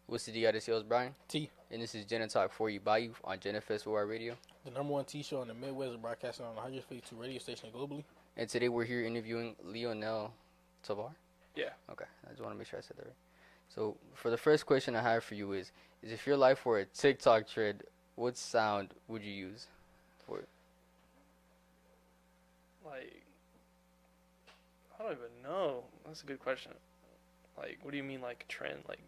What's the deal? This is Brian, T, and this is JegnaTalk for you by you on JegnaFestival Radio. the number one T show in the Midwest, broadcasting on 152 radio station globally. And today we're here interviewing Leonel Tovar. Yeah. Okay, I just want to make sure I said that right. So for the first question I have for you is if your life were a TikTok trend, what sound would you use for it? Like, I don't even know. That's a good question. Like, what do you mean, like, trend? Like,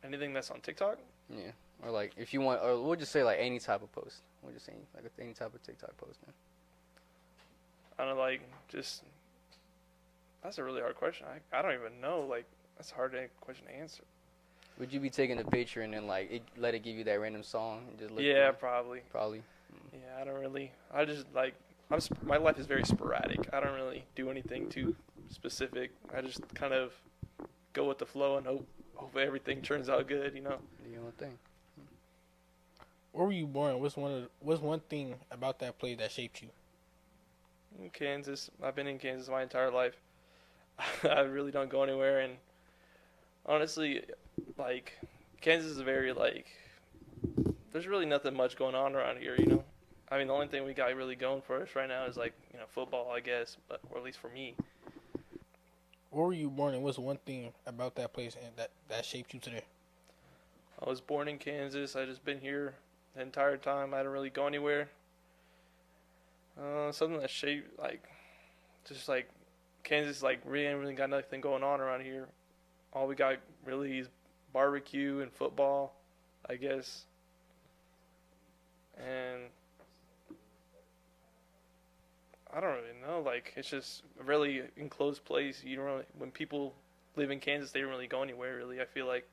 anything that's on TikTok? Yeah, or like if you want, or we'll just say like any type of post. We'll just say like any type of TikTok post, man. I don't know, like, just, that's a really hard question. I don't even know. Like, that's a hard question to answer. Would you be taking a picture and then like let it give you that random song and just look? Yeah, probably. Probably. Yeah, I don't really. I just, like, my life is very sporadic. I don't really do anything too specific. I just kind of go with the flow and hope everything turns out good, you know? Do your own thing. Where were you born? What's one thing about that place that shaped you? In Kansas. I've been in Kansas my entire life. I really don't go anywhere, and honestly, like, Kansas is a very, like, there's really nothing much going on around here, you know? I mean, the only thing we got really going for us right now is, like, you know, football, I guess, but or at least for me. Where were you born, and what's one thing about that place and that shaped you today? I was born in Kansas. I just been here the entire time. I didn't really go anywhere. Something that shaped, like, just like Kansas, like, really ain't really got nothing going on around here. All we got really is barbecue and football, I guess. And I don't really know. Like, it's just a really enclosed place. You don't really, when people live in Kansas, they don't really go anywhere, really, I feel like.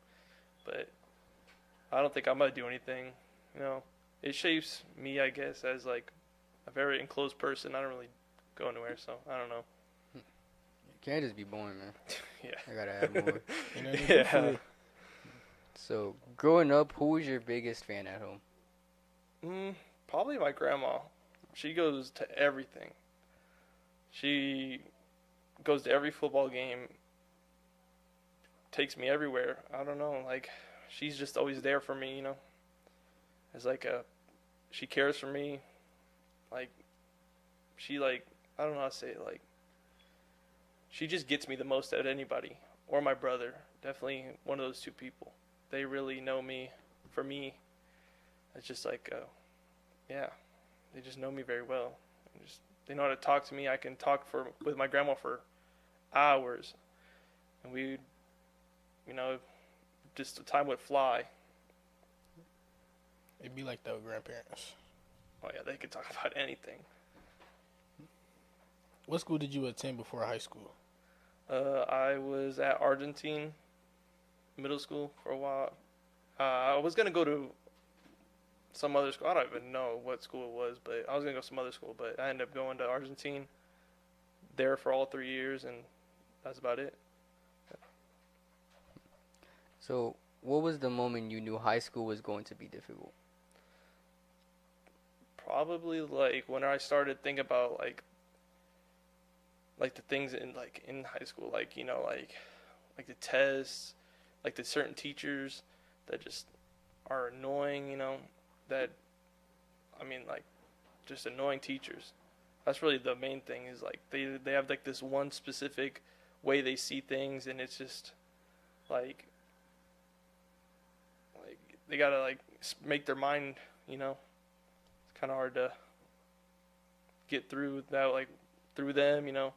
But I don't think I'm going to do anything, you know. It shapes me, I guess, as, like, a very enclosed person. I don't really go anywhere, so I don't know. Kansas be boring, man. Yeah. I gotta add more. Yeah. So, growing up, who was your biggest fan at home? Probably my grandma. She goes to everything. She goes to every football game, takes me everywhere. I don't know, like, she's just always there for me, you know. It's like she cares for me. Like, she, like, I don't know how to say it, like, she just gets me the most out of anybody. Or my brother. Definitely one of those two people. They really know me. For me, it's just like, yeah, they just know me very well. They know how to talk to me. I can talk with my grandma for hours. And we, you know, just the time would fly. It'd be like that with grandparents. Oh, yeah, they could talk about anything. What school did you attend before high school? I was at Argentine Middle School for a while. I was going to go to some other school. I don't even know what school it was, but I was going to go to some other school. But I ended up going to Argentine there for all 3 years, and that's about it. So, what was the moment you knew high school was going to be difficult? Probably, like, when I started thinking about, like the things in high school, like, you know, like the tests, like the certain teachers that just are annoying, you know, that, I mean, like, just annoying teachers. That's really the main thing, is like they have like this one specific way they see things, and it's just like they gotta, like, make their mind, you know. It's kind of hard to get through that, like, through them, you know.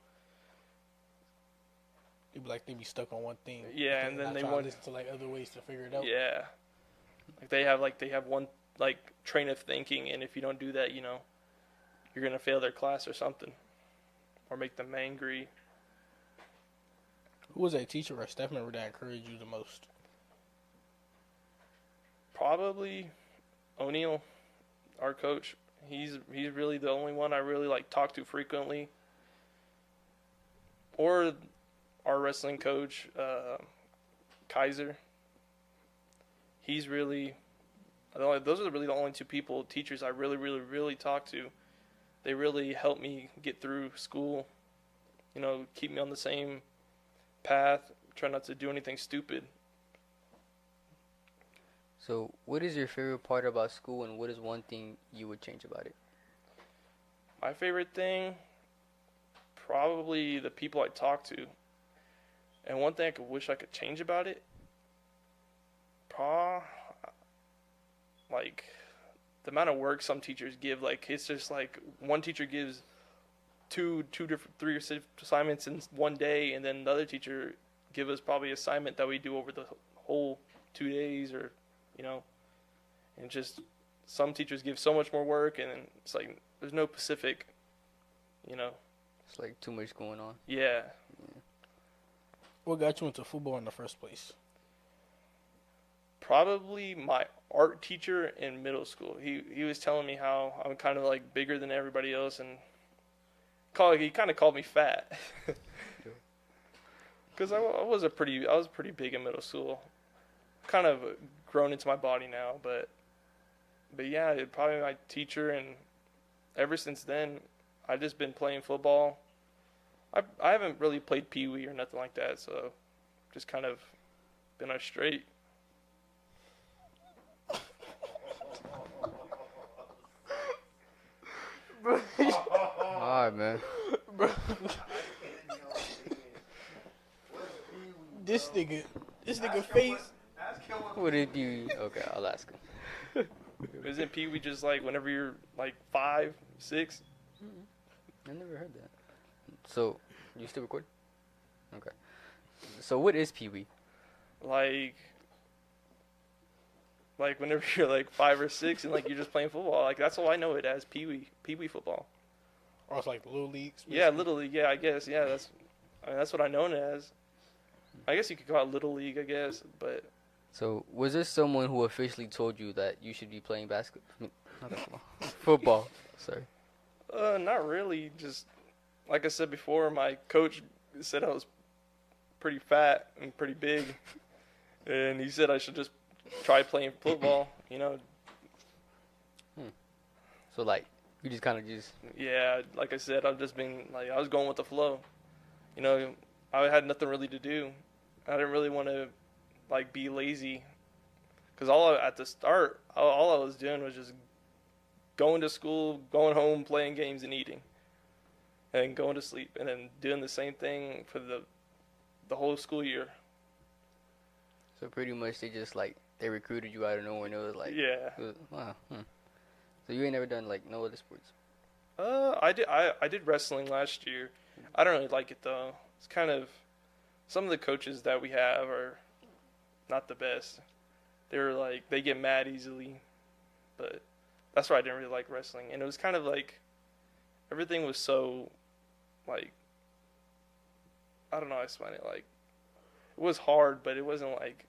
It'd be like they be stuck on one thing. Yeah, and then they want to listen to, like, other ways to figure it out. Yeah, like they have one, like, train of thinking, and if you don't do that, you know, you're gonna fail their class or something, or make them angry. Who was that teacher or staff member that encouraged you the most? Probably O'Neal, our coach. He's really the only one I really, like, talk to frequently. Or our wrestling coach, Kaiser. He's really, those are really the only two teachers I really, really, really talk to. They really help me get through school, you know, keep me on the same path, try not to do anything stupid. So, what is your favorite part about school, and what is one thing you would change about it? My favorite thing, probably the people I talk to. And one thing I could wish I could change about it, like the amount of work some teachers give. Like it's just like one teacher gives three assignments in one day, and then the other teacher give us probably assignment that we do over the whole 2 days, or and just some teachers give so much more work, and it's like there's no Pacific, It's like too much going on. Yeah. What got you into football in the first place? Probably my art teacher in middle school. He was telling me how I'm kind of like bigger than everybody else, and he kind of called me fat. Because I was pretty big in middle school. Kind of grown into my body now, but yeah, probably my teacher, and ever since then, I've just been playing football. I haven't really played Pee Wee or nothing like that, so just kind of been on straight. Alright, man. This nigga face. Would it be okay? I'll ask him. Isn't Pee Wee just like whenever you're like 5, 6? I never heard that. So, you still record? Okay. So, what is Pee Wee? Like whenever you're like 5 or 6 and like you're just playing football. Like that's all I know it as, Pee Wee football. Or it's like the little leagues. Yeah, little league. Yeah, I guess. Yeah, that's what I know it as. I guess you could call it little league, I guess, but. So, was there someone who officially told you that you should be playing basketball? Not basketball. Football. Sorry. Not really. Just like I said before, my coach said I was pretty fat and pretty big, and he said I should just try playing football. So, like, you just kind of Yeah, like I said, I've just been like I was going with the flow. I had nothing really to do. I didn't really want to like be lazy, because at the start, all I was doing was just going to school, going home, playing games, and eating, and then going to sleep, and then doing the same thing for the whole school year. So pretty much they recruited you out of nowhere, and it was like, Yeah. Wow. So you ain't never done like no other sports? I did wrestling last year. I don't really like it though. It's kind of, some of the coaches that we have are not the best. They're like, they get mad easily, but that's why I didn't really like wrestling. And it was kind of like, everything was so, like, I don't know how to explain it. Like, it was hard, but it wasn't like,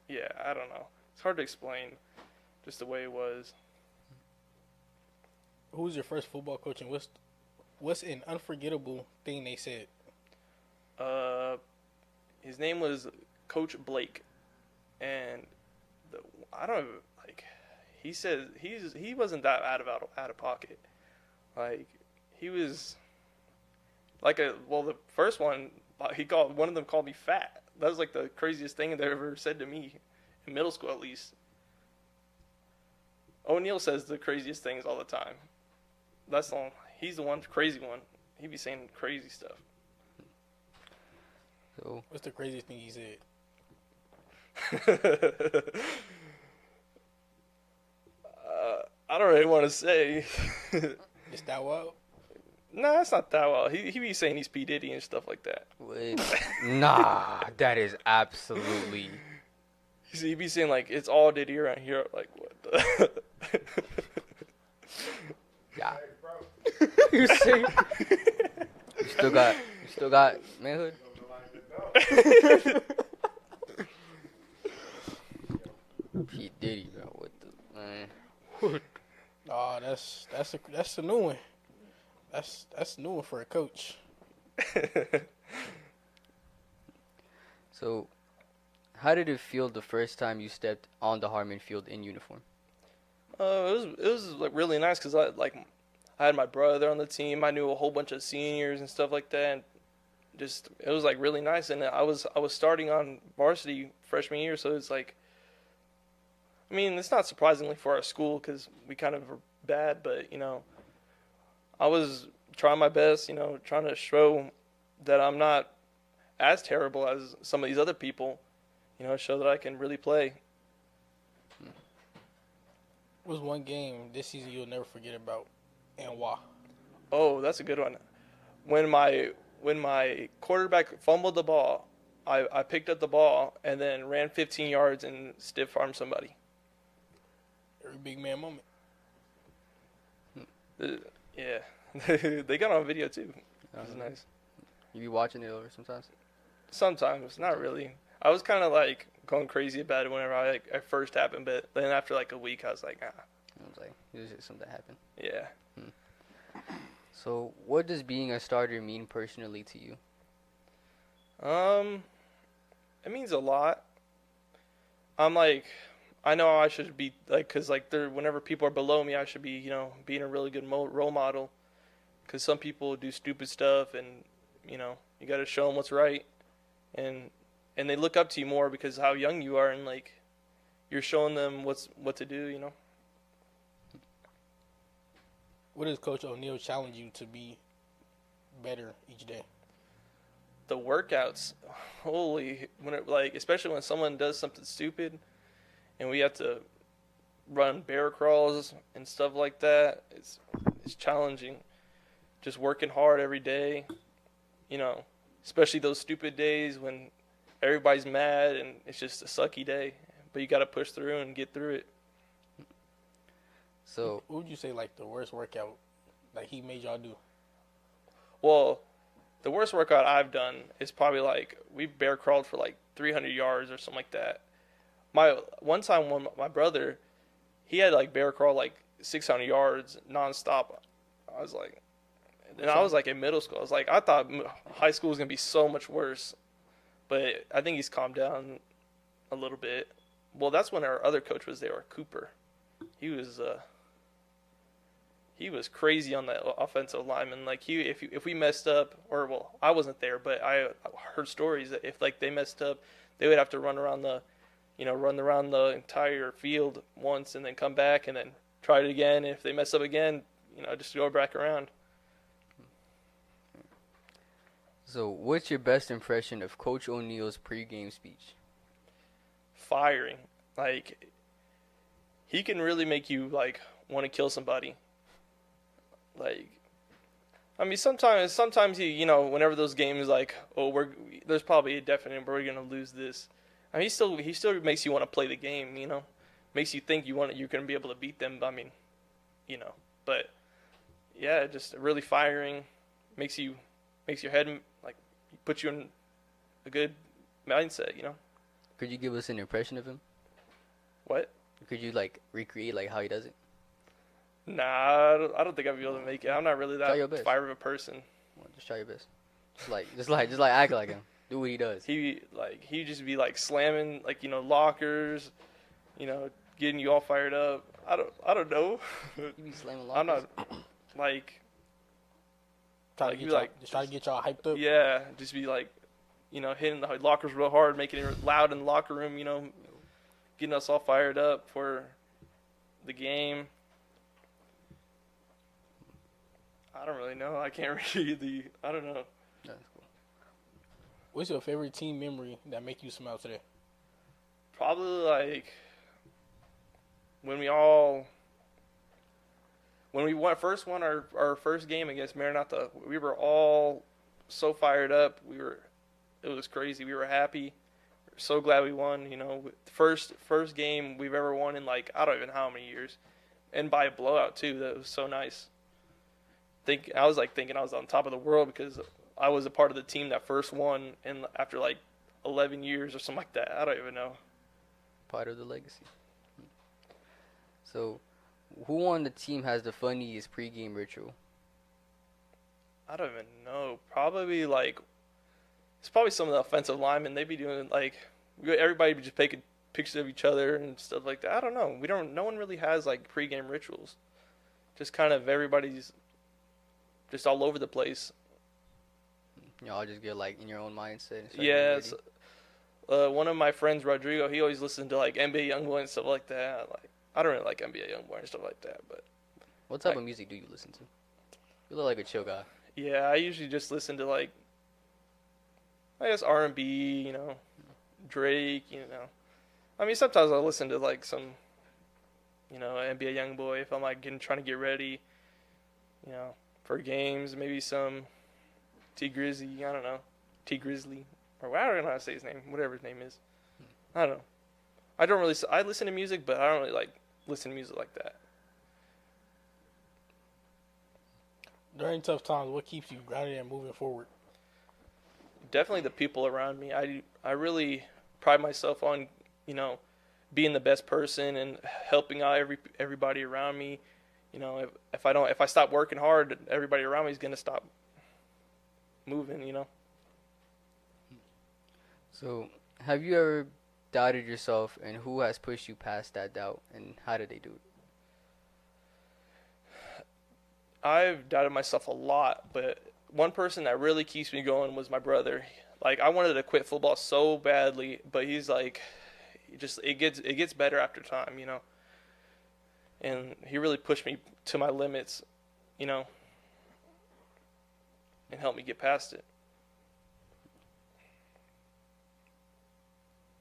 yeah, I don't know. It's hard to explain just the way it was. Who was your first football coach, and what's an unforgettable thing they said? His name was Coach Blake, and I don't like. He said he wasn't that out of pocket. Like he was like the first one one of them called me fat. That was like the craziest thing they ever said to me in middle school, at least. O'Neal says the craziest things all the time. He's the one crazy one. He be saying crazy stuff. So what's the craziest thing he said? I don't really want to say. It's that wild? Nah, it's not that wild. He be saying he's P. Diddy and stuff like that. wait, nah, that is absolutely. He be saying like it's all Diddy around here. Like what the? Yeah. You see? You still got manhood? P. Diddy, bro. What the man? Oh, that's a new one. That's a new one for a coach. So, how did it feel the first time you stepped on the Harmon field in uniform? It was like really nice because I had my brother on the team. I knew a whole bunch of seniors and stuff like that. And just it was like really nice. And I was starting on varsity freshman year, so it's like I mean, it's not surprisingly for our school because we kind of were bad, but I was trying my best, trying to show that I'm not as terrible as some of these other people, show that I can really play. What's one game this season you'll never forget about, and why? Oh, that's a good one. When my quarterback fumbled the ball, I picked up the ball and then ran 15 yards and stiff armed somebody. Every big man moment. Yeah, they got on video too. That was nice. You be watching it over sometimes? Sometimes, not really. I was kind of like going crazy about it whenever I first happened, but then after like a week, I was like, ah. I was like, it was just something that happened. Yeah. So, what does being a starter mean personally to you? It means a lot. I'm like, I know I should be like, cause like whenever people are below me, I should be, being a really good role model. Cause some people do stupid stuff, and you got to show them what's right, and they look up to you more because of how young you are, and like, you're showing them what to do, What does Coach O'Neal challenge you to be better each day? The workouts, holy, especially when someone does something stupid, and we have to run bear crawls and stuff like that. It's challenging. Just working hard every day, especially those stupid days when everybody's mad and it's just a sucky day, but you got to push through and get through it. So, what would you say like the worst workout like he made y'all do? Well, the worst workout I've done is probably like we bear crawled for like 300 yards or something like that. One time when my brother, he had like bear crawl like 600 yards nonstop. I was like in middle school. I was like, I thought high school was gonna be so much worse, but I think he's calmed down a little bit. Well, that's when our other coach was there, Cooper. He was crazy on the offensive lineman. Like if we messed up, I wasn't there, but I heard stories that if like they messed up, they would have to run around the entire field once and then come back and then try it again. If they mess up again, just go back around. So, what's your best impression of Coach O'Neal's pregame speech? Firing. Like, he can really make you like want to kill somebody. Like, I mean, sometimes he, whenever those games like, there's probably a definite we're gonna lose this. I mean, he still makes you want to play the game, makes you think you're gonna be able to beat them. I mean, but yeah, just really firing makes your head like puts you in a good mindset, Could you give us an impression of him? What? Could you like recreate like how he does it? Nah, I don't think I'd be able to make it. I'm not really Try your that best. fire of a person. Well, just try your best. Just like act like him. Do what he does. He just be like slamming like lockers, getting you all fired up. I don't know. You be slamming lockers. I'm not like Try to get y'all hyped up. Yeah, just be like, hitting the lockers real hard, making it loud in the locker room. Getting us all fired up for the game. I don't really know. I can't read I don't know. That's cool. What's your favorite team memory that make you smile today? Probably like when we first won our first game against Maranatha. We were all so fired up. It was crazy. We were happy. We were so glad we won. First game we've ever won in like I don't even know how many years, and by a blowout too. That was so nice. I was thinking I was on top of the world because I was a part of the team that first won, and after like 11 years or something like that. I don't even know. Part of the legacy. So, who on the team has the funniest pregame ritual? I don't even know. Probably it's probably some of the offensive linemen. They be doing everybody be just taking pictures of each other and stuff like that. I don't know. No one really has like pregame rituals. Just kind of everybody's just all over the place. Y'all just get like in your own mindset. Yeah, one of my friends, Rodrigo, he always listened to like NBA YoungBoy and stuff like that. Like I don't really like NBA YoungBoy and stuff like that, but What type of music do you listen to? You look like a chill guy. yeah, I usually just listen to like I guess R&B, Drake, I mean, sometimes I'll listen to like some, NBA YoungBoy if I'm like trying to get ready, for games. Maybe some T Grizzly. I don't know, T Grizzly, or I don't know how to say his name. Whatever his name is, I don't know. I don't really. I listen to music, but I don't really like listen to music like that. During tough times, what keeps you grounded and moving forward? Definitely the people around me. I really pride myself on, being the best person and helping out everybody around me. If I stop working hard, everybody around me is gonna stop moving. So, have you ever doubted yourself, and who has pushed you past that doubt, and how did they do it? I've doubted myself a lot, but one person that really keeps me going was my brother. Like I wanted to quit football so badly, but he's like, it gets better after time, And he really pushed me to my limits, and helped me get past it.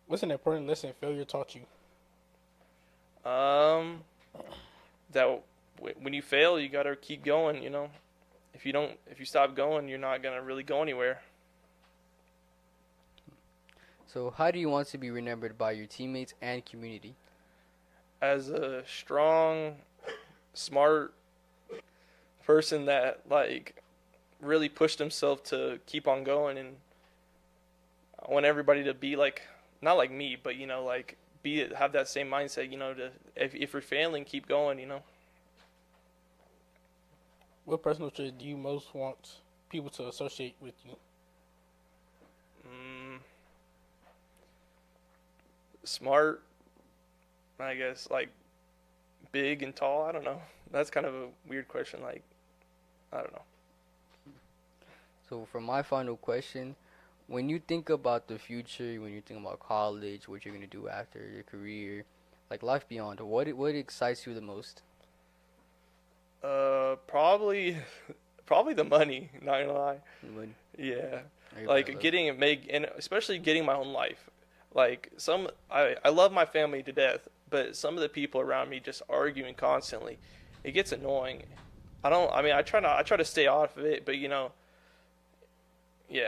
What's an important lesson failure taught you? That when you fail, you gotta keep going. If you stop going, you're not gonna really go anywhere. So, how do you want to be remembered by your teammates and community? As a strong, smart person that like really pushed himself to keep on going, and I want everybody to be like, not like me, but like have that same mindset. To if you're failing, keep going. What personal trait do you most want people to associate with you? Smart, I guess, like big and tall. I don't know. That's kind of a weird question. Like, I don't know. So, for my final question, when you think about the future, when you think about college, what you're gonna do after your career, like life beyond, what excites you the most? Probably the money. Not gonna lie. Money. Yeah, Everybody like loves- and especially getting my own life. Like I love my family to death, but some of the people around me just arguing constantly. It gets annoying. I try to stay off of it, but yeah,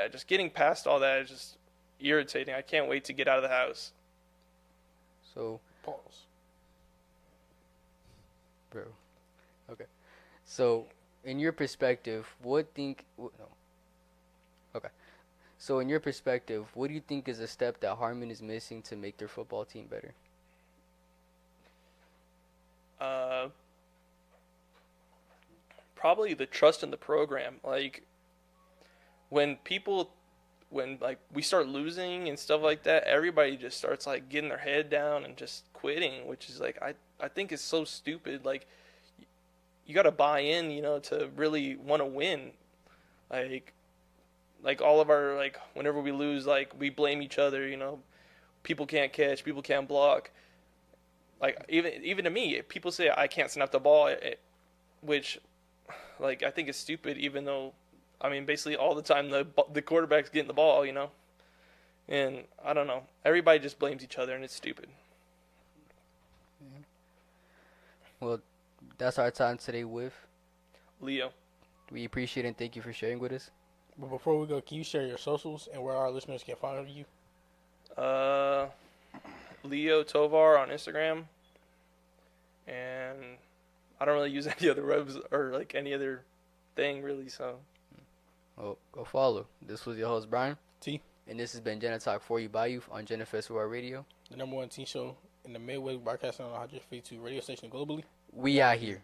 just getting past all that is just irritating. I can't wait to get out of the house. So, Pause. bro. Okay. So, in your perspective, Okay. So, in your perspective, what do you think is a step that Harmon is missing to make their football team better? Probably the trust in the program. Like when like we start losing and stuff like that, everybody just starts like getting their head down and just quitting, which is like I think is so stupid. Like you got to buy in, to really want to win. Like all of our like whenever we lose, like we blame each other. People can't catch, people can't block. Like even to me, people say I can't snap the ball, which like I think is stupid. Even though, I mean, basically all the time the quarterback's getting the ball, and I don't know. Everybody just blames each other, and it's stupid. Well, that's our time today with Leo. We appreciate it and thank you for sharing with us. But before we go, can you share your socials and where our listeners can follow you? Leo Tovar on Instagram, and I don't really use any other webs or like any other thing really. So, Well, go follow. This was your host Brian T, and this has been JegnaTalk for you by you on Jenna Festival Radio. the #1 teen show in the Midwest, broadcasting on 152 radio station globally. We out here.